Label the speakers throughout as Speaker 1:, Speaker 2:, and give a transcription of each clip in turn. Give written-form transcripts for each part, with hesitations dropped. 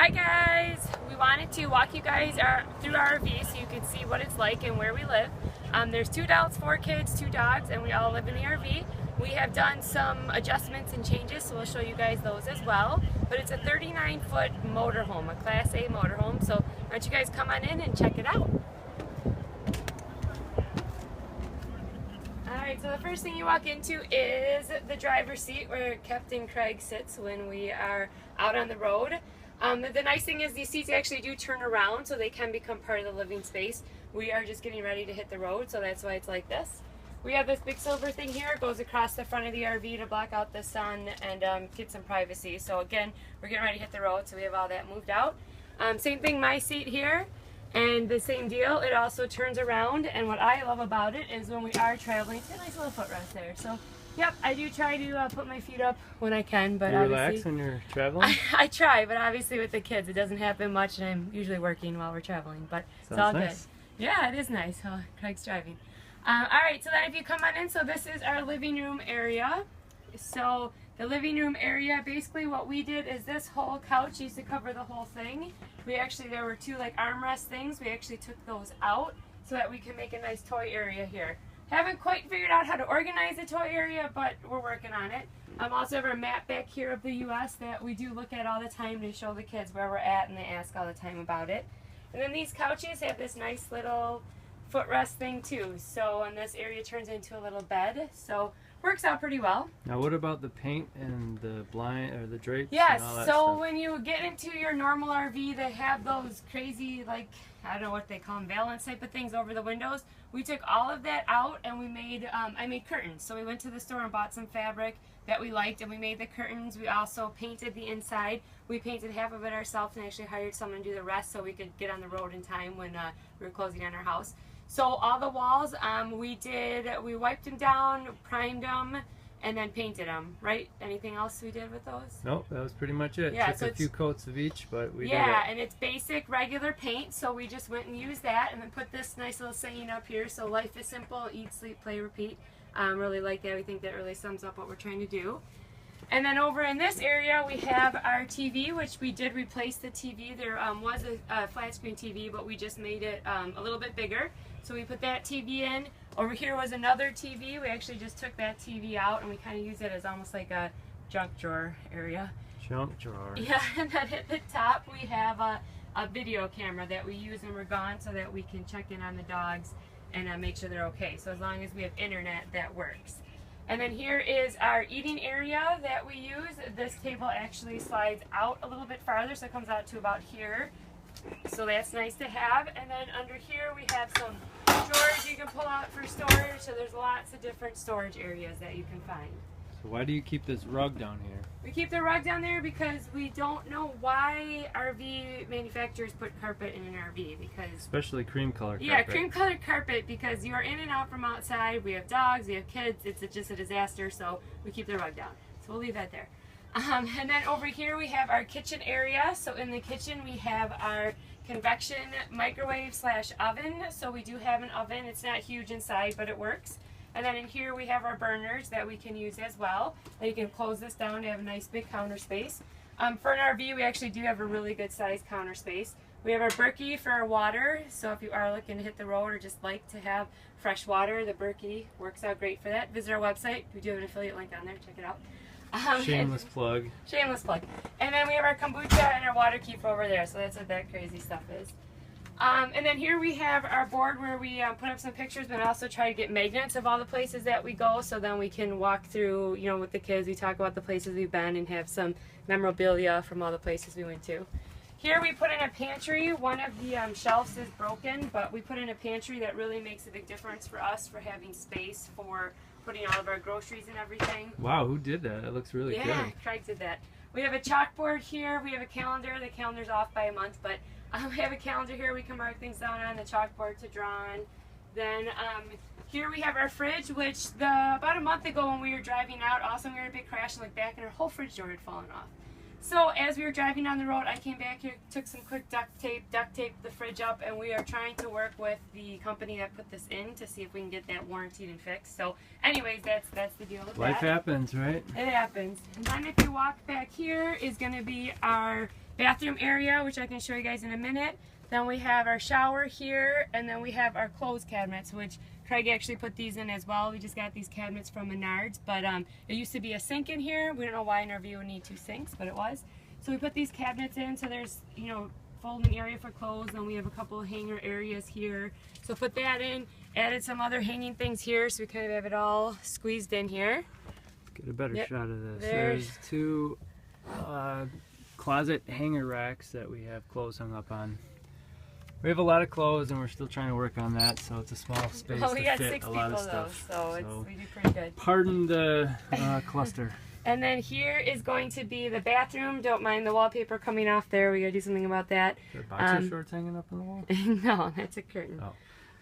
Speaker 1: Hi guys! We wanted to walk you guys through our RV so you can see what it's like and where we live. There's 2 adults, 4 kids, 2 dogs, and we all live in the RV. We have done some adjustments and changes, so we'll show you guys those as well. But it's a 39-foot motorhome, a Class A motorhome, so why don't you guys come on in and check it out. Alright, so the first thing you walk into is the driver's seat where Captain Craig sits when we are out on the road. The nice thing is these seats actually do turn around so they can become part of the living space. We are just getting ready to hit the road, so that's why it's like this. We have this big silver thing here. It goes across the front of the RV to block out the sun and get some privacy. So again, we're getting ready to hit the road, so we have all that moved out. Same thing, my seat here. And the same deal, it also turns around, and what I love about it is when we are traveling, it's a nice little footrest there. So, yep, I do try to put my feet up when I can, but
Speaker 2: you relax when you're traveling?
Speaker 1: I try, but obviously with the kids it doesn't happen much, and I'm usually working while we're traveling, but it's all
Speaker 2: nice.
Speaker 1: Good. Yeah, it is nice. Oh, Craig's driving. Alright, so then if you come on in, so this is our living room area. So the living room area, basically what we did is this whole couch used to cover the whole thing. There were 2 like armrest things. We actually took those out so that we can make a nice toy area here. Haven't quite figured out how to organize the toy area, but we're working on it. Also have our map back here of the U.S. that we do look at all the time to show the kids where we're at, and they ask all the time about it. And then these couches have this nice little footrest thing too. So and this area turns into a little bed. So works out pretty well.
Speaker 2: Now what about the paint and the blind or the drapes?
Speaker 1: Yes,
Speaker 2: and all that
Speaker 1: so
Speaker 2: stuff?
Speaker 1: when you get into your normal RV, they have those crazy, like, I don't know what they call them, valance type of things over the windows. We took all of that out and we made, I made curtains. So we went to the store and bought some fabric that we liked and we made the curtains. We also painted the inside. We painted half of it ourselves and actually hired someone to do the rest so we could get on the road in time when we were closing on our house. So all the walls, we wiped them down, primed them, and then painted them, right? Anything else we did with those?
Speaker 2: Nope, that was pretty much it.
Speaker 1: Yeah,
Speaker 2: Took
Speaker 1: so
Speaker 2: a few coats of each, but we did it.
Speaker 1: Yeah, and it's basic, regular paint, so we just went and used that, and then put this nice little saying up here, so life is simple, eat, sleep, play, repeat. Really like that. We think that really sums up what we're trying to do. And then over in this area, we have our TV, which we did replace the TV. There was a flat screen TV, but we just made it a little bit bigger. So we put that TV in. Over here was another TV. We actually just took that TV out and we kind of use it as almost like a junk drawer area.
Speaker 2: Junk drawer.
Speaker 1: Yeah, and then at the top we have a video camera that we use when we're gone so that we can check in on the dogs and make sure they're okay. So as long as we have internet, that works. And then here is our eating area that we use. This table actually slides out a little bit farther, so it comes out to about here. So that's nice to have. And then under here we have some drawers you can pull out for storage. So there's lots of different storage areas that you can find.
Speaker 2: So why do you keep this rug down here?
Speaker 1: We keep the rug down there because we don't know why RV manufacturers put carpet in an RV, because
Speaker 2: especially cream color carpet.
Speaker 1: Yeah, cream colored carpet, because you are in and out from outside. We have dogs, we have kids. It's just a disaster, so we keep the rug down. So we'll leave that there. And then over here we have our kitchen area. So in the kitchen we have our convection microwave / oven. So we do have an oven. It's not huge inside, but it works. And then in here we have our burners that we can use as well. And you can close this down to have a nice big counter space. For an RV, we actually do have a really good sized counter space. We have our Berkey for our water, so if you are looking to hit the road or just like to have fresh water, the Berkey works out great for that. Visit our website. We do have an affiliate link on there. Check it out.
Speaker 2: Shameless plug.
Speaker 1: Shameless plug. And then we have our kombucha and our water keeper over there, so that's what that crazy stuff is. And then here we have our board where we put up some pictures, but also try to get magnets of all the places that we go, so then we can walk through, you know, with the kids. We talk about the places we've been and have some memorabilia from all the places we went to. Here we put in a pantry. One of the shelves is broken, but we put in a pantry that really makes a big difference for us for having space for putting all of our groceries and everything.
Speaker 2: Wow, who did that? It looks really good.
Speaker 1: Yeah, Craig did that. We have a chalkboard here. We have a calendar. The calendar's off by a month, but we have a calendar here we can mark things down on, the chalkboard to draw on. Then here we have our fridge, which about a month ago when we were driving out, also we had a big crash and looked back and our whole fridge door had fallen off. So as we were driving down the road, I came back here, took some quick duct taped the fridge up, and we are trying to work with the company that put this in to see if we can get that warranted and fixed. So anyways, that's the deal with that.
Speaker 2: Life happens, right?
Speaker 1: It happens. And then if you walk back here is going to be our bathroom area, which I can show you guys in a minute. Then we have our shower here, and then we have our clothes cabinets, which Craig actually put these in as well. We just got these cabinets from Menards, but it used to be a sink in here. We don't know why in our view would need 2 sinks, but it was. So we put these cabinets in, so there's, you know, folding area for clothes, and we have a couple of hanger areas here. So put that in, added some other hanging things here, so we kind of have it all squeezed in here.
Speaker 2: Get a better shot of this.
Speaker 1: There's
Speaker 2: 2 closet hanger racks that we have clothes hung up on. We have a lot of clothes and we're still trying to work on that, so it's a small space
Speaker 1: well, we
Speaker 2: to
Speaker 1: got
Speaker 2: fit
Speaker 1: 6
Speaker 2: a lot
Speaker 1: people
Speaker 2: of stuff.
Speaker 1: though, so we do pretty good.
Speaker 2: Pardon the cluster.
Speaker 1: And then here is going to be the bathroom. Don't mind the wallpaper coming off there. We gotta do something about that.
Speaker 2: Are boxer shorts hanging up on the wall?
Speaker 1: No, that's a curtain.
Speaker 2: Oh.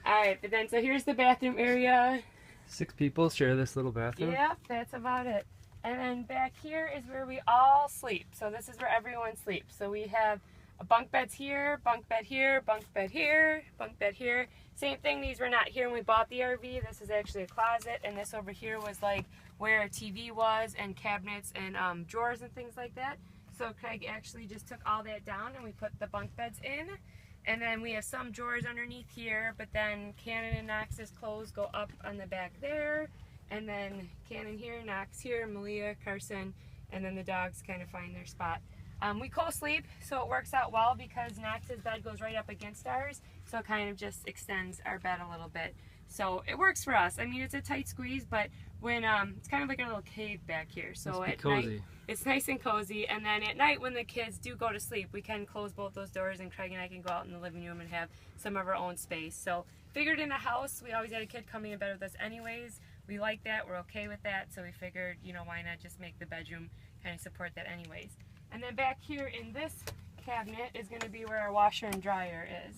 Speaker 1: Alright, but then so here's the bathroom area.
Speaker 2: 6 people share this little bathroom?
Speaker 1: Yep, that's about it. And then back here is where we all sleep. So this is where everyone sleeps. So we have a bunk beds here, bunk bed here, bunk bed here, bunk bed here. Same thing, these were not here when we bought the RV. This is actually a closet, and this over here was like where a TV was and cabinets and drawers and things like that. So Craig actually just took all that down and we put the bunk beds in. And then we have some drawers underneath here, but then Cannon and Knox's clothes go up on the back there. And then Cannon here, Knox here, Malia, Carson, and then the dogs kind of find their spot. We co-sleep, so it works out well because Knox's bed goes right up against ours, so it kind of just extends our bed a little bit. So it works for us. I mean, it's a tight squeeze, but when it's kind of like a little cave back here. So at night, it's nice and cozy. And then at night, when the kids do go to sleep, we can close both those doors, and Craig and I can go out in the living room and have some of our own space. So figured in the house, we always had a kid coming in bed with us anyways. We like that. We're okay with that. So we figured, you know, why not just make the bedroom kind of support that anyways. And then back here in this cabinet is going to be where our washer and dryer is.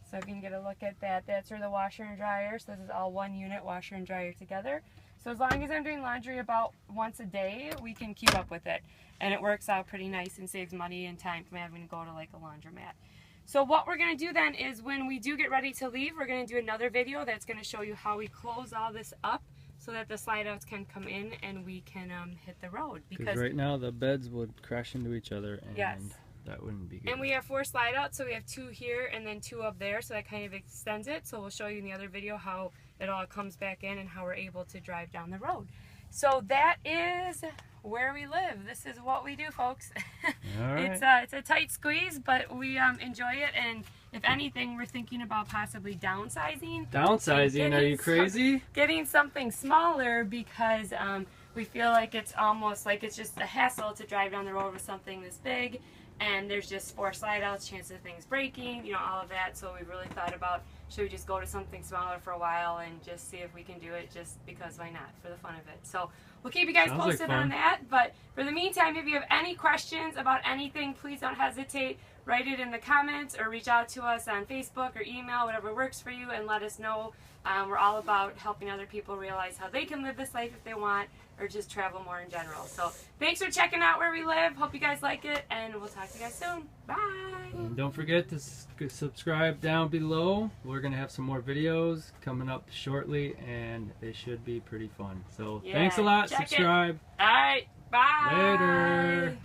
Speaker 1: So if you can get a look at that, that's where the washer and dryer, so this is all one unit, washer and dryer together. So as long as I'm doing laundry about once a day, we can keep up with it. And it works out pretty nice and saves money and time from having to go to like a laundromat. So what we're going to do then is when we do get ready to leave, we're going to do another video that's going to show you how we close all this up so that the slide outs can come in and we can hit the road.
Speaker 2: Because right now the beds would crash into each other and
Speaker 1: yes,
Speaker 2: that wouldn't be good.
Speaker 1: And we have 4 slide outs, so we have 2 here and then 2 up there, so that kind of extends it. So we'll show you in the other video how it all comes back in and how we're able to drive down the road. So that is where we live. This is what we do, folks.
Speaker 2: All right.
Speaker 1: It's a tight squeeze, but we enjoy it, and if anything, we're thinking about possibly downsizing.
Speaker 2: Downsizing? Are you crazy?
Speaker 1: Getting something smaller because we feel like it's almost like it's just a hassle to drive down the road with something this big, and there's just 4 slide outs, chance of things breaking, you know, all of that. So we really thought about, should we just go to something smaller for a while and just see if we can do it, just because why not, for the fun of it. So we'll keep you guys posted on that. But for the meantime, if you have any questions about anything, please don't hesitate. Write it in the comments or reach out to us on Facebook or email, whatever works for you, and let us know. We're all about helping other people realize how they can live this life if they want, or just travel more in general. So thanks for checking out where we live. Hope you guys like it, and we'll talk to you guys soon. Bye!
Speaker 2: And don't forget to subscribe down below. We're going to have some more videos coming up shortly, and they should be pretty fun. So yeah, thanks a lot. Subscribe.
Speaker 1: All right. Bye.
Speaker 2: Later.